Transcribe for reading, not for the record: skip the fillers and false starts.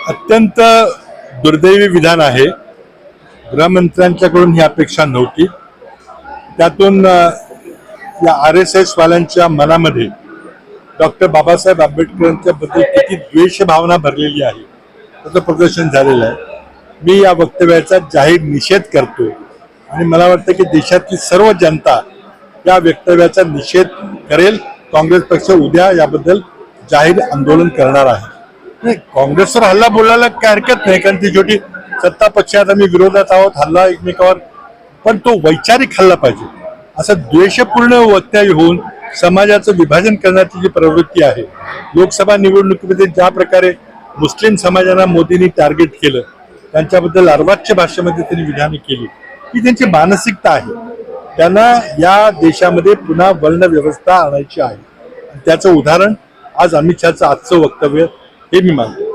अत्यंत दुर्दैवी विधान आहे. गृहमंत्र्यांच्याकडून ही अपेक्षा नव्हती. त्यातून या RSS वाल्यांच्या मनामध्ये डॉक्टर बाबासाहेब आंबेडकरांच्या बद्दल किती द्वेष भावना भरलेली आहे त्याचं प्रदर्शन झालेलं आहे. मी या वक्तव्याचा जाहीर निषेध करतो आणि मला वाटतं की देशातली सर्व जनता या वक्तव्याचा निषेध करेल. काँग्रेस पक्ष उद्या याबद्दल जाहीर आंदोलन करणार आहे. नाही, काँग्रेसवर हल्ला बोलायला काय हरकत नाही, कारण ती शेवटी सत्ता पक्षात आम्ही विरोधात आहोत. हल्ला एकमेकावर, पण तो वैचारिक हल्ला पाहिजे. असं द्वेषपूर्ण वक्तव्य होऊन समाजाचं विभाजन करण्याची जी प्रवृत्ती आहे, लोकसभा निवडणुकीमध्ये ज्या प्रकारे मुस्लिम समाजाला मोदींनी टार्गेट केलं, त्यांच्याबद्दल अर्वाच्य भाषेमध्ये त्यांनी विधाने केली, ही त्यांची मानसिकता आहे. त्यांना या देशामध्ये पुन्हा वर्ण व्यवस्था आणायची आहे. त्याचं उदाहरण आज अमित शहाचं आजचं वक्तव्य हे मी मानतो.